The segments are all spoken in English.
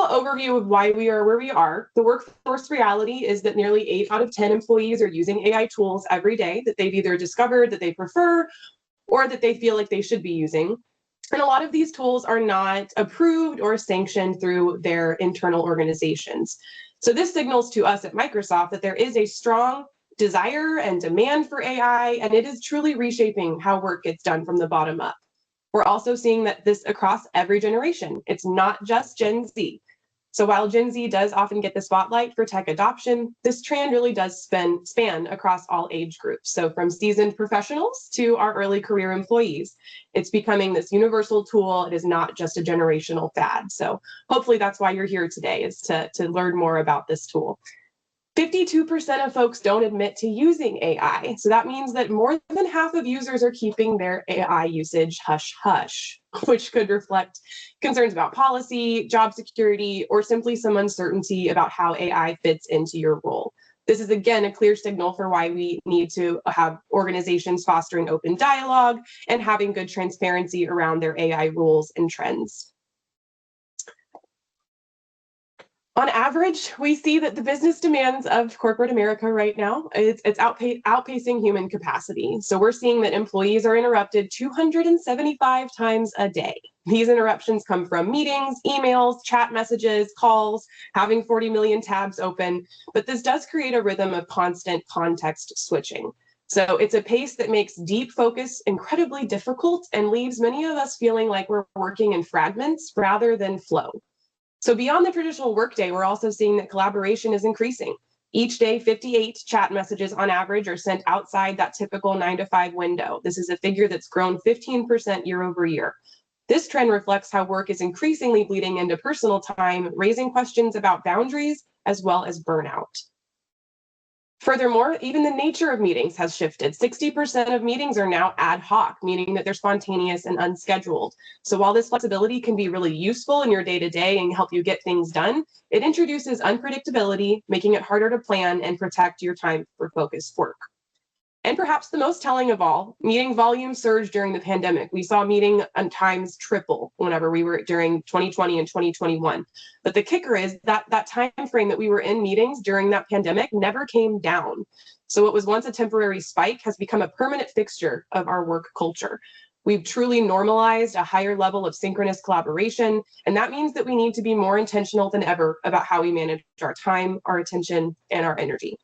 little overview of why we are where we are. The workforce reality is that nearly 8 out of 10 employees are using AI tools every day that they've either discovered that they prefer or that they feel like they should be using. And a lot of these tools are not approved or sanctioned through their internal organizations. So this signals to us at Microsoft that there is a strong desire and demand for AI, and it is truly reshaping how work gets done from the bottom up. We're also seeing that this across every generation. It's not just Gen Z. So while Gen Z does often get the spotlight for tech adoption, this trend really does span across all age groups. So from seasoned professionals to our early career employees, it's becoming this universal tool. It is not just a generational fad. So hopefully that's why you're here today, is to learn more about this tool. 52% of folks don't admit to using AI. So that means that more than half of users are keeping their AI usage hush-hush, which could reflect concerns about policy, job security, or simply some uncertainty about how AI fits into your role. This is, again, a clear signal for why we need to have organizations fostering open dialogue and having good transparency around their AI rules and trends. On average, we see that the business demands of corporate America right now, it's outpacing human capacity. So we're seeing that employees are interrupted 275 times a day. These interruptions come from meetings, emails, chat messages, calls, having 40 million tabs open, but this does create a rhythm of constant context switching. So it's a pace that makes deep focus incredibly difficult and leaves many of us feeling like we're working in fragments rather than flow. So beyond the traditional workday, we're also seeing that collaboration is increasing. Each day, 58 chat messages on average are sent outside that typical 9 to 5 window. This is a figure that's grown 15% year over year. This trend reflects how work is increasingly bleeding into personal time, raising questions about boundaries as well as burnout. Furthermore, even the nature of meetings has shifted. 60% of meetings are now ad hoc, meaning that they're spontaneous and unscheduled. So while this flexibility can be really useful in your day-to-day and help you get things done, it introduces unpredictability, making it harder to plan and protect your time for focused work. And perhaps the most telling of all, meeting volume surged during the pandemic. We saw meeting times triple whenever we were during 2020 and 2021. But the kicker is that time frame that we were in meetings during that pandemic never came down. So what was once a temporary spike has become a permanent fixture of our work culture. We've truly normalized a higher level of synchronous collaboration, and that means that we need to be more intentional than ever about how we manage our time, our attention, and our energy.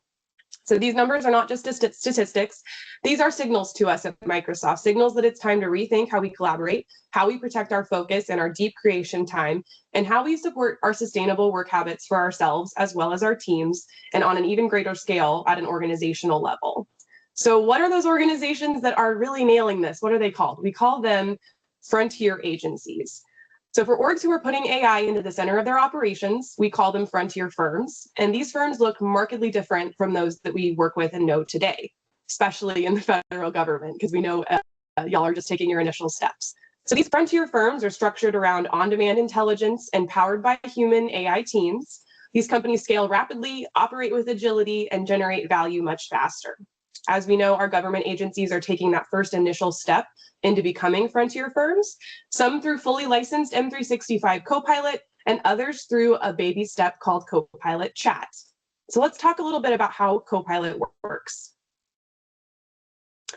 So these numbers are not just statistics. These are signals to us at Microsoft, signals that it's time to rethink how we collaborate, how we protect our focus and our deep creation time, and how we support our sustainable work habits for ourselves as well as our teams, and on an even greater scale at an organizational level. So what are those organizations that are really nailing this? What are they called? We call them frontier agencies. So for orgs who are putting AI into the center of their operations, we call them frontier firms. And these firms look markedly different from those that we work with and know today, especially in the federal government, because we know y'all are just taking your initial steps. So these frontier firms are structured around on-demand intelligence and powered by human AI teams. These companies scale rapidly, operate with agility, and generate value much faster. As we know, our government agencies are taking that first initial step into becoming frontier firms, some through fully licensed M365 Copilot, and others through a baby step called Copilot Chat. So let's talk a little bit about how Copilot works.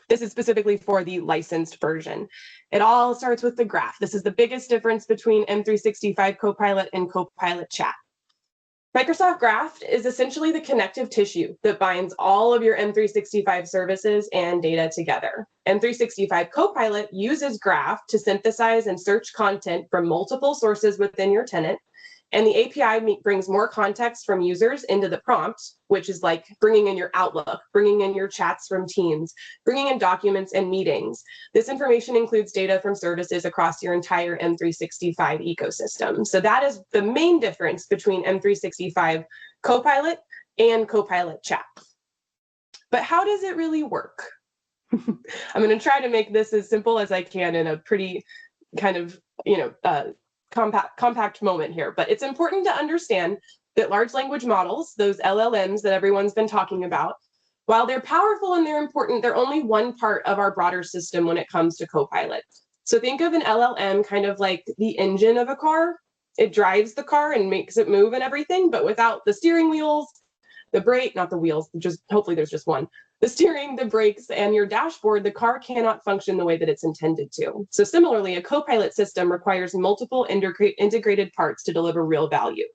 This is specifically for the licensed version. It all starts with the graph. This is the biggest difference between M365 Copilot and Copilot Chat. Microsoft Graph is essentially the connective tissue that binds all of your M365 services and data together. M365 Copilot uses Graph to synthesize and search content from multiple sources within your tenant, and the API brings more context from users into the prompt, which is like bringing in your Outlook, bringing in your chats from Teams, bringing in documents and meetings. This information includes data from services across your entire M365 ecosystem. So that is the main difference between M365 Copilot and Copilot Chat. But how does it really work? I'm going to try to make this as simple as I can in a pretty kind of, compact moment here, but it's important to understand that large language models, those LLMs that everyone's been talking about, while they're powerful and they're important, they're only one part of our broader system when it comes to Copilot. So think of an LLM kind of like the engine of a car. It drives the car and makes it move and everything, but without the steering wheels, the brake, not the wheels, just hopefully there's just one, the steering, the brakes, and your dashboard, the car cannot function the way that it's intended to. So similarly, a Copilot system requires multiple integrated parts to deliver real value.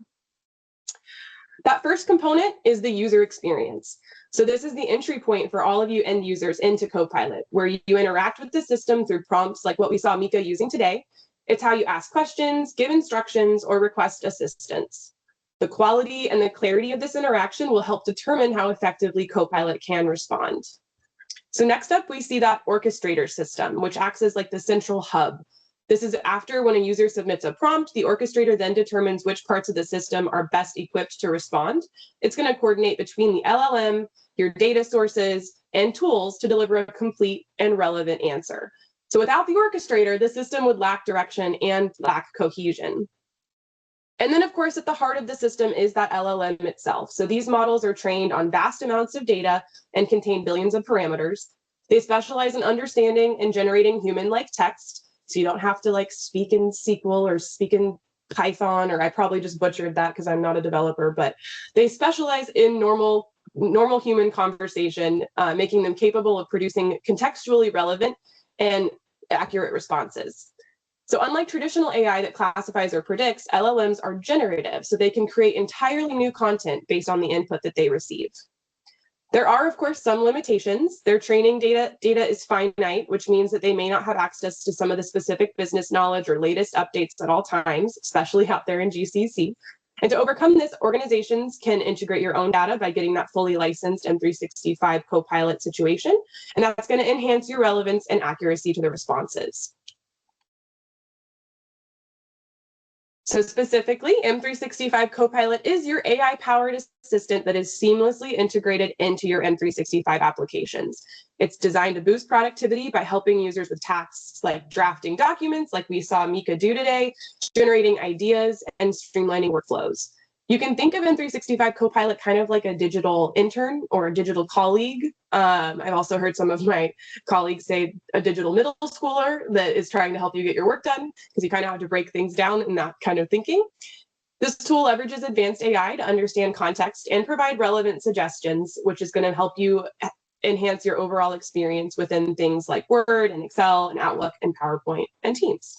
That first component is the user experience. So this is the entry point for all of you end users into Copilot, where you interact with the system through prompts like what we saw Mika using today. It's how you ask questions, give instructions, or request assistance. The quality and the clarity of this interaction will help determine how effectively Copilot can respond. So next up, we see that orchestrator system, which acts as like the central hub. This is after when a user submits a prompt, the orchestrator then determines which parts of the system are best equipped to respond. It's going to coordinate between the LLM, your data sources, and tools to deliver a complete and relevant answer. So without the orchestrator, the system would lack direction and lack cohesion. And then, of course, at the heart of the system is that LLM itself. So these models are trained on vast amounts of data and contain billions of parameters. They specialize in understanding and generating human-like text. So you don't have to like speak in SQL or speak in Python, or I probably just butchered that because I'm not a developer, but they specialize in normal human conversation, making them capable of producing contextually relevant and accurate responses. So unlike traditional AI that classifies or predicts, LLMs are generative, so they can create entirely new content based on the input that they receive. There are, of course, some limitations. Their training data is finite, which means that they may not have access to some of the specific business knowledge or latest updates at all times, especially out there in GCC. And to overcome this, organizations can integrate your own data by getting that fully licensed M365 Copilot situation, and that's going to enhance your relevance and accuracy to the responses. So specifically, M365 Copilot is your AI-powered assistant that is seamlessly integrated into your M365 applications. It's designed to boost productivity by helping users with tasks like drafting documents, like we saw Mika do today, generating ideas, and streamlining workflows. You can think of M365 Copilot kind of like a digital intern or a digital colleague. I've also heard some of my colleagues say a digital middle schooler that is trying to help you get your work done, because you kind of have to break things down in that kind of thinking. This tool leverages advanced AI to understand context and provide relevant suggestions, which is going to help you enhance your overall experience within things like Word and Excel and Outlook and PowerPoint and Teams.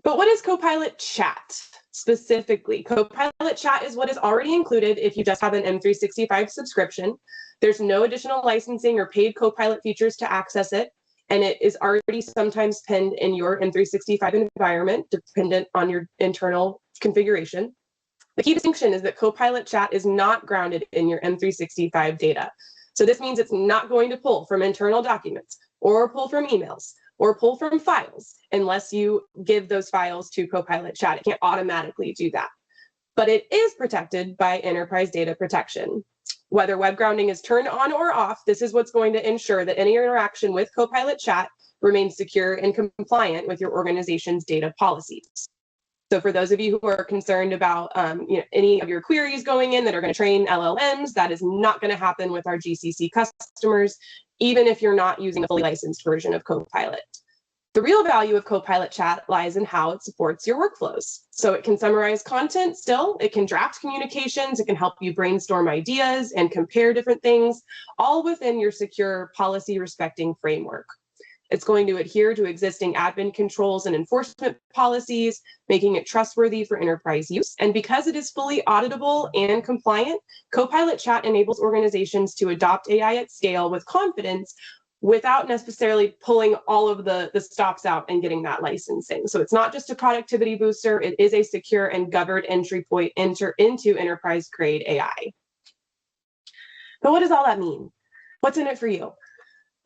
But what is Copilot Chat? Specifically, Copilot Chat is what is already included if you just have an M365 subscription. There's no additional licensing or paid Copilot features to access it, and it is already sometimes pinned in your M365 environment, dependent on your internal configuration. The key distinction is that Copilot Chat is not grounded in your M365 data. So this means it's not going to pull from internal documents or pull from emails or pull from files unless you give those files to Copilot Chat. It can't automatically do that. But it is protected by enterprise data protection. Whether web grounding is turned on or off, this is what's going to ensure that any interaction with Copilot Chat remains secure and compliant with your organization's data policies. So for those of you who are concerned about any of your queries going in that are going to train LLMs, that is not going to happen with our GCC customers, even if you're not using a fully licensed version of Copilot. The real value of Copilot Chat lies in how it supports your workflows. So it can summarize content still, it can draft communications, it can help you brainstorm ideas and compare different things, all within your secure policy-respecting framework. It's going to adhere to existing admin controls and enforcement policies, making it trustworthy for enterprise use. And because it is fully auditable and compliant, Copilot Chat enables organizations to adopt AI at scale with confidence without necessarily pulling all of the stops out and getting that licensing. So it's not just a productivity booster, it is a secure and governed entry point into enterprise-grade AI. But what does all that mean? What's in it for you?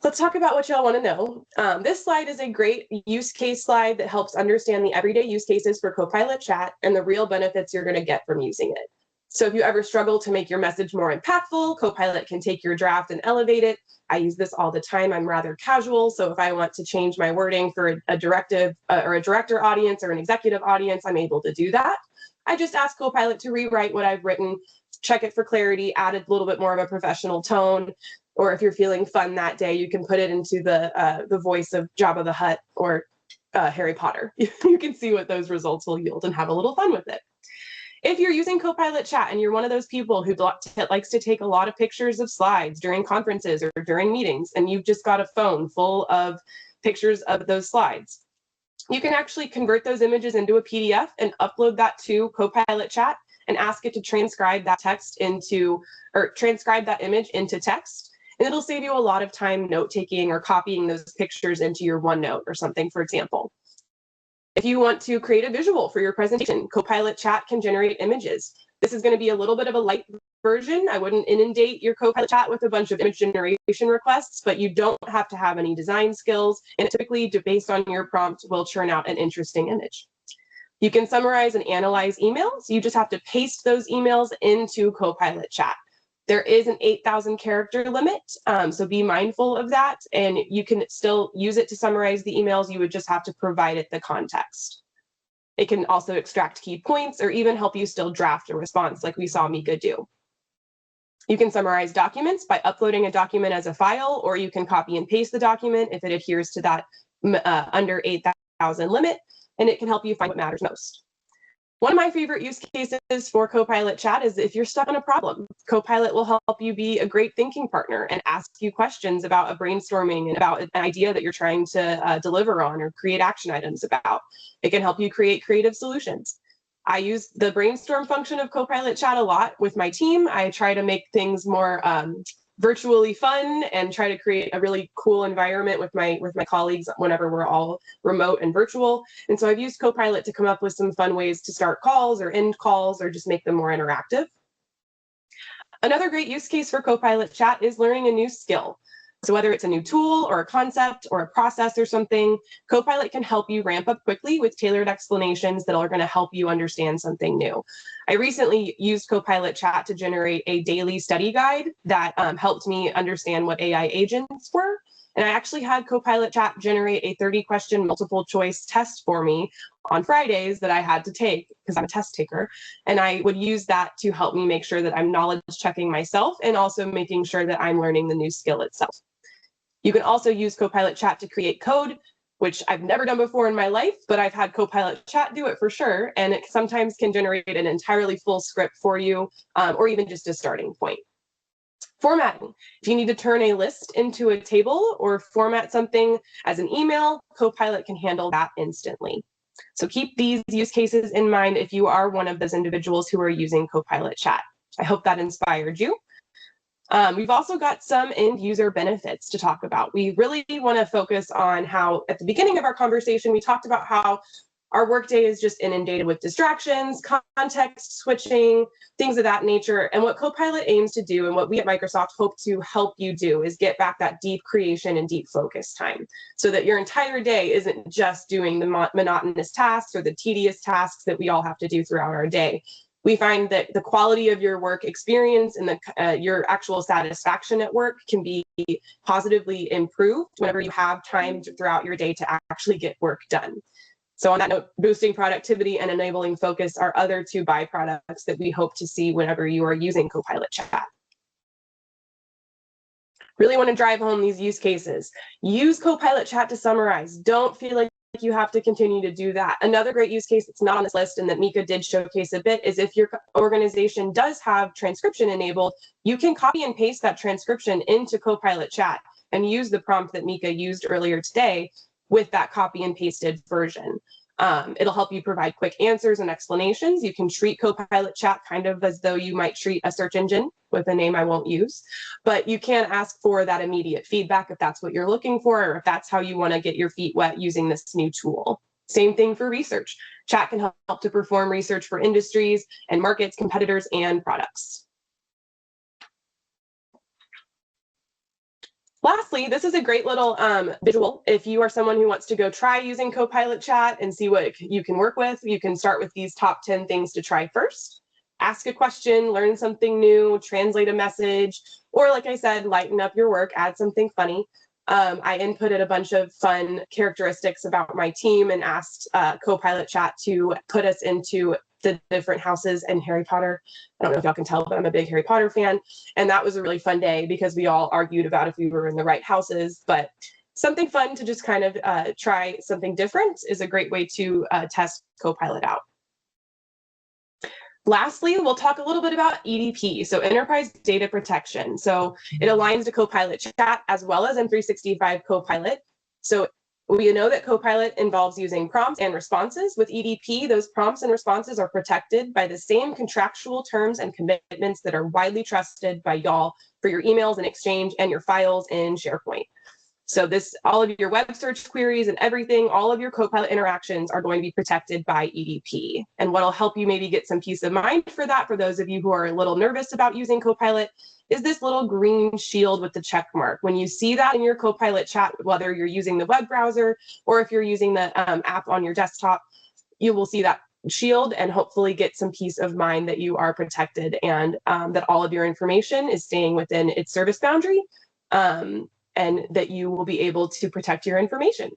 Let's talk about what y'all want to know. This slide is a great use case slide that helps understand the everyday use cases for Copilot Chat and the real benefits you're going to get from using it. So if you ever struggle to make your message more impactful, Copilot can take your draft and elevate it. I use this all the time. I'm rather casual. So if I want to change my wording for a directive or a director audience or an executive audience, I'm able to do that. I just ask Copilot to rewrite what I've written, check it for clarity, add a little bit more of a professional tone. Or if you're feeling fun that day, you can put it into the voice of Jabba the Hutt or Harry Potter. You can see what those results will yield and have a little fun with it. If you're using Copilot Chat and you're one of those people who likes to take a lot of pictures of slides during conferences or during meetings, and you've just got a phone full of pictures of those slides, you can actually convert those images into a PDF and upload that to Copilot Chat and ask it to transcribe that transcribe that image into text. And it'll save you a lot of time note-taking or copying those pictures into your OneNote or something, for example. If you want to create a visual for your presentation, Copilot Chat can generate images. This is going to be a little bit of a light version. I wouldn't inundate your Copilot Chat with a bunch of image generation requests, but you don't have to have any design skills, and it typically, based on your prompt, will churn out an interesting image. You can summarize and analyze emails. You just have to paste those emails into Copilot Chat. There is an 8,000 character limit, so be mindful of that, and you can still use it to summarize the emails. You would just have to provide it the context. It can also extract key points or even help you still draft a response like we saw Mika do. You can summarize documents by uploading a document as a file, or you can copy and paste the document if it adheres to that under 8,000 limit, and it can help you find what matters most. One of my favorite use cases for Copilot Chat is if you're stuck on a problem. Copilot will help you be a great thinking partner and ask you questions about a brainstorming and about an idea that you're trying to deliver on or create action items about. It can help you create creative solutions. I use the brainstorm function of Copilot Chat a lot with my team. I try to make things more virtually fun and try to create a really cool environment with my colleagues whenever we're all remote and virtual. And so I've used Copilot to come up with some fun ways to start calls or end calls or just make them more interactive. Another great use case for Copilot Chat is learning a new skill. So whether it's a new tool or a concept or a process or something, Copilot can help you ramp up quickly with tailored explanations that are going to help you understand something new. I recently used Copilot Chat to generate a daily study guide that helped me understand what AI agents were. And I actually had Copilot Chat generate a 30-question multiple choice test for me on Fridays that I had to take because I'm a test taker. And I would use that to help me make sure that I'm knowledge checking myself and also making sure that I'm learning the new skill itself. You can also use Copilot Chat to create code, which I've never done before in my life, but I've had Copilot Chat do it for sure. And it sometimes can generate an entirely full script for you, or even just a starting point. Formatting. If you need to turn a list into a table or format something as an email, Copilot can handle that instantly. So keep these use cases in mind if you are one of those individuals who are using Copilot Chat. I hope that inspired you. We've also got some end user benefits to talk about. We really want to focus on how, at the beginning of our conversation, we talked about how our workday is just inundated with distractions, context switching, things of that nature. And what Copilot aims to do, and what we at Microsoft hope to help you do, is get back that deep creation and deep focus time so that your entire day isn't just doing the monotonous tasks or the tedious tasks that we all have to do throughout our day. We find that the quality of your work experience and your actual satisfaction at work can be positively improved whenever you have time throughout your day to actually get work done. So on that note, boosting productivity and enabling focus are other two byproducts that we hope to see whenever you are using Copilot Chat. Really want to drive home these use cases. Use Copilot Chat to summarize. Don't feel like you have to continue to do that. Another great use case that's not on this list and that Mika did showcase a bit is if your organization does have transcription enabled, you can copy and paste that transcription into Copilot Chat and use the prompt that Mika used earlier today with that copy and pasted version. It'll help you provide quick answers and explanations. You can treat Copilot Chat kind of as though you might treat a search engine with a name I won't use, but you can ask for that immediate feedback if that's what you're looking for, or if that's how you want to get your feet wet using this new tool. Same thing for research. Chat can help to perform research for industries and markets, competitors, and products. Lastly, this is a great little visual. If you are someone who wants to go try using Copilot Chat and see what you can work with, you can start with these top 10 things to try first. Ask a question, learn something new, translate a message, or like I said, lighten up your work, add something funny. I inputted a bunch of fun characteristics about my team and asked Copilot Chat to put us into the different houses in Harry Potter. I don't know if y'all can tell, but I'm a big Harry Potter fan. And that was a really fun day because we all argued about if we were in the right houses. But something fun to just kind of try something different is a great way to test Copilot out. Lastly, we'll talk a little bit about EDP, so Enterprise Data Protection. So it aligns to Copilot Chat as well as M365 Copilot. So we know that Copilot involves using prompts and responses. With EDP, those prompts and responses are protected by the same contractual terms and commitments that are widely trusted by y'all for your emails and Exchange and your files in SharePoint. So all of your web search queries and everything, all of your Copilot interactions are going to be protected by EDP. And what'll help you maybe get some peace of mind for that, for those of you who are a little nervous about using Copilot, is this little green shield with the check mark. When you see that in your Copilot chat, whether you're using the web browser or if you're using the app on your desktop, you will see that shield and hopefully get some peace of mind that you are protected and that all of your information is staying within its service boundary. And that you will be able to protect your information.